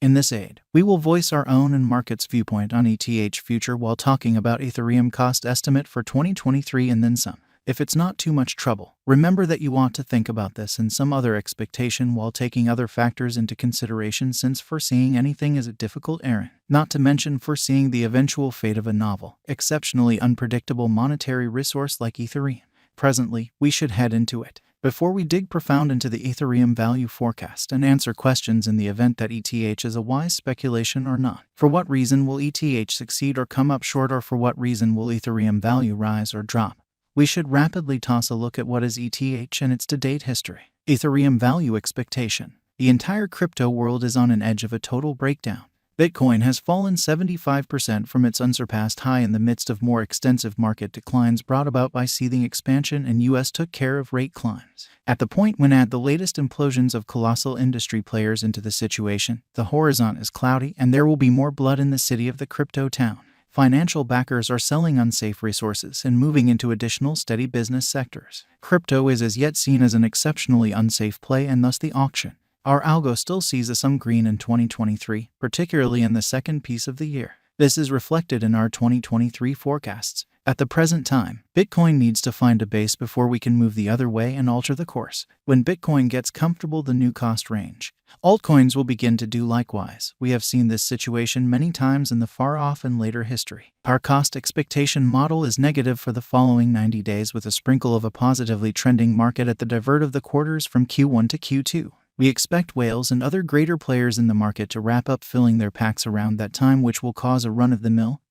In this aid, we will voice our own and market's viewpoint on ETH future while talking about Ethereum cost estimate for 2023 and then some. If it's not too much trouble, remember that you want to think about this and some other expectation while taking other factors into consideration, since foreseeing anything is a difficult errand, not to mention foreseeing the eventual fate of a novel, exceptionally unpredictable monetary resource like Ethereum. Presently, we should head into it. Before we dig profound into the Ethereum value forecast and answer questions in the event that ETH is a wise speculation or not. For what reason will ETH succeed or come up short, or for what reason will Ethereum value rise or drop? We should rapidly toss a look at what is ETH and its to-date history. Ethereum value expectation. The entire crypto world is on an edge of a total breakdown. Bitcoin has fallen 75% from its unsurpassed high in the midst of more extensive market declines brought about by seething expansion, and US took care of rate climbs. At the point when add the latest implosions of colossal industry players into the situation, the horizon is cloudy and there will be more blood in the city of the crypto town. Financial backers are selling unsafe resources and moving into additional steady business sectors. Crypto is as yet seen as an exceptionally unsafe play, and thus the auction. Our algo still sees some green in 2023, particularly in the second piece of the year. This is reflected in our 2023 forecasts. At the present time, Bitcoin needs to find a base before we can move the other way and alter the course. When Bitcoin gets comfortable the new cost range, altcoins will begin to do likewise. We have seen this situation many times in the far-off and later history. Our cost expectation model is negative for the following 90 days, with a sprinkle of a positively trending market at the divert of the quarters from Q1 to Q2. We expect whales and other greater players in the market to wrap up filling their packs around that time, which will cause a run-of-the-mill,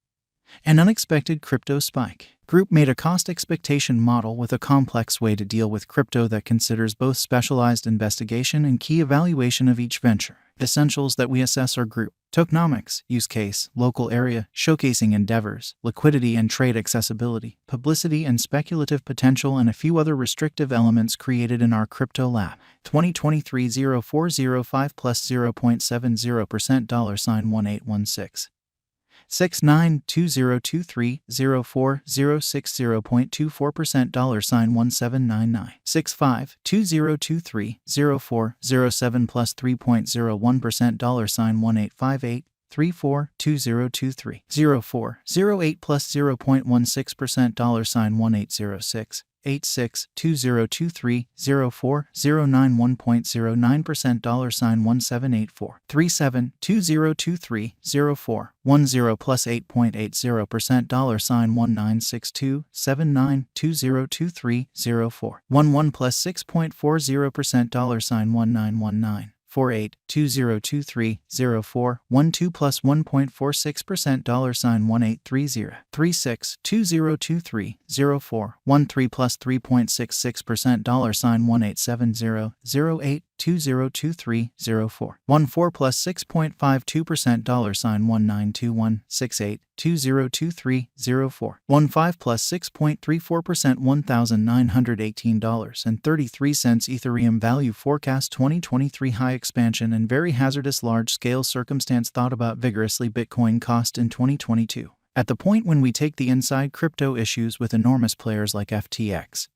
an unexpected crypto spike. Group made a cost expectation model with a complex way to deal with crypto that considers both specialized investigation and key evaluation of each venture. Essentials that we assess are group tokenomics, use case, local area, showcasing endeavors, liquidity and trade accessibility, publicity and speculative potential, and a few other restrictive elements created in our crypto lab. 2023-0405 plus 0.70% $1816. 69202304 $1799. 65202304 plus 3.01% $1858. 342023 0408 plus 0.16% $1806. 862023 04 091.09% $1784. 372023 04 10 plus 8.80% $1962. 792023 04 11 plus 6.40% $1919. 482023 04 12 plus 1.46% $1830. 362023 04 13 plus 3.66% $1870. 08 2023 04 14 plus 6.52% $1921. 68 2023 04 15 plus 6.34% $1,918.33. Ethereum value forecast 2023 high expansion and very hazardous large-scale circumstance thought about vigorously. Bitcoin cost in 2022. At the point when we take the inside crypto issues with enormous players like FTX,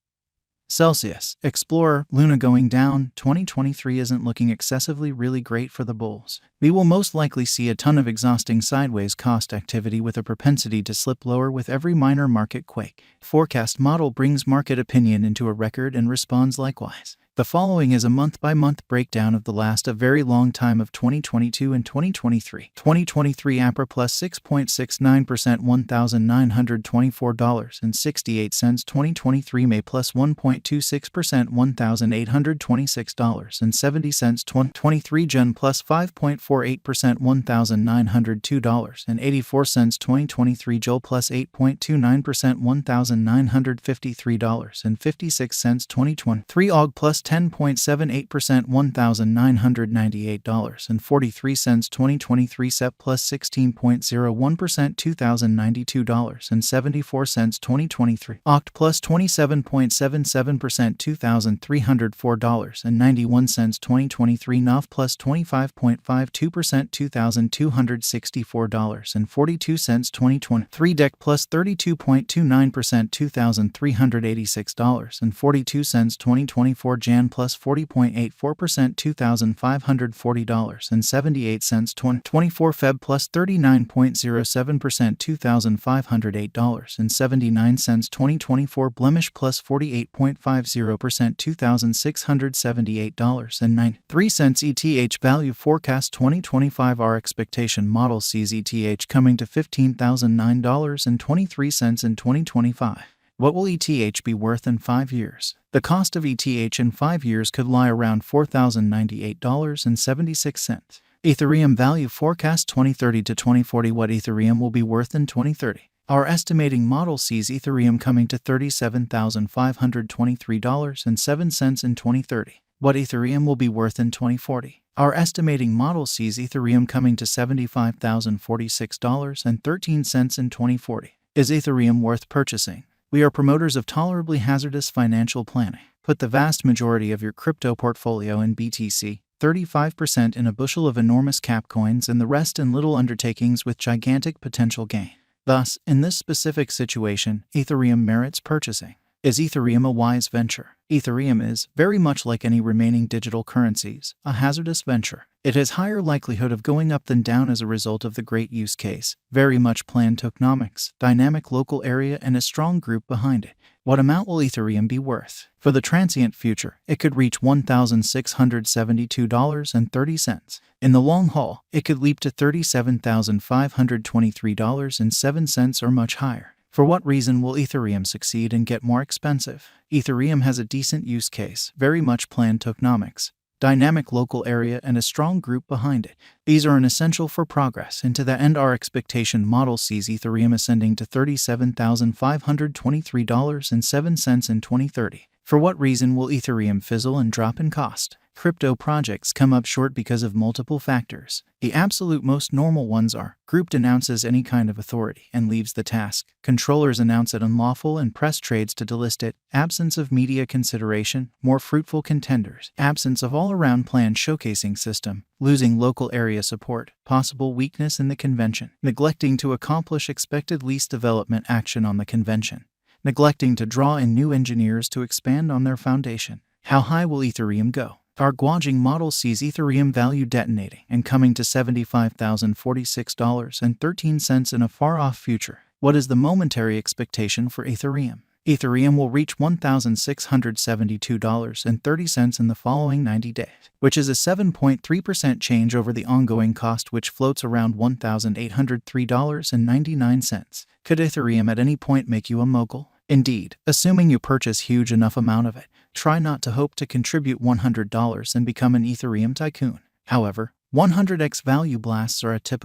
Celsius, Explorer, Luna going down, 2023 isn't looking excessively really great for the bulls. We will most likely see a ton of exhausting sideways cost activity with a propensity to slip lower with every minor market quake. Forecast model brings market opinion into a record and responds likewise. The following is a month-by-month breakdown of the last a very long time of 2022 and 2023. 2023 APR plus 6.69% $1,924.68. 2023 May plus 1.26% $1,826.70. 2023 June plus 5.48% $1,902.84. 2023 July plus 8.29% $1,953.56. 2023 Aug plus 10.78% $1,998.43. 2023 Sep plus 16.01% $2,092.74. 2023 Oct plus 27.77% $2,304.91. 2023 Nov plus 25.52% $2,264.42. 2023 Dec plus 32.29% $2,386.42. 2024 Jan Jan plus 40.84% $2,540.78 24 Feb plus 39.07% $2,508.79 2024 Blemish plus 48.50% $2,678.93 ETH value forecast 2025 Our expectation model sees ETH coming to $15,009.23 in 2025. What will ETH be worth in 5 years? The cost of ETH in 5 years could lie around $4,098.76. Ethereum value forecast 2030 to 2040 What Ethereum will be worth in 2030? Our estimating model sees Ethereum coming to $37,523.07 in 2030. What Ethereum will be worth in 2040? Our estimating model sees Ethereum coming to $75,046.13 in 2040. Is Ethereum worth purchasing? We are promoters of tolerably hazardous financial planning. Put the vast majority of your crypto portfolio in BTC, 35% in a bushel of enormous cap coins, and the rest in little undertakings with gigantic potential gain. Thus, in this specific situation, Ethereum merits purchasing. Is Ethereum a wise venture? Ethereum is, very much like any remaining digital currencies, a hazardous venture. It has higher likelihood of going up than down as a result of the great use case, very much planned tokenomics, dynamic local area, and a strong group behind it. What amount will Ethereum be worth? For the transient future, it could reach $1,672.30. In the long haul, it could leap to $37,523.07 or much higher. For what reason will Ethereum succeed and get more expensive? Ethereum has a decent use case, very much planned tokenomics, dynamic local area, and a strong group behind it. These are an essential for progress, and to that end our expectation model sees Ethereum ascending to $37,523.07 in 2030. For what reason will Ethereum fizzle and drop in cost? Crypto projects come up short because of multiple factors. The absolute most normal ones are: group denounces any kind of authority and leaves the task, controllers announce it unlawful and press trades to delist it, absence of media consideration, more fruitful contenders, absence of all-around planned showcasing system, losing local area support, possible weakness in the convention, neglecting to accomplish expected least development action on the convention, neglecting to draw in new engineers to expand on their foundation. How high will Ethereum go? Our gauging model sees Ethereum value detonating and coming to $75,046.13 in a far-off future. What is the momentary expectation for Ethereum? Ethereum will reach $1,672.30 in the following 90 days, which is a 7.3% change over the ongoing cost, which floats around $1,803.99. Could Ethereum at any point make you a mogul? Indeed, assuming you purchase huge enough amount of it. Try not to hope to contribute $100 and become an Ethereum tycoon. However, 100x value blasts are a typical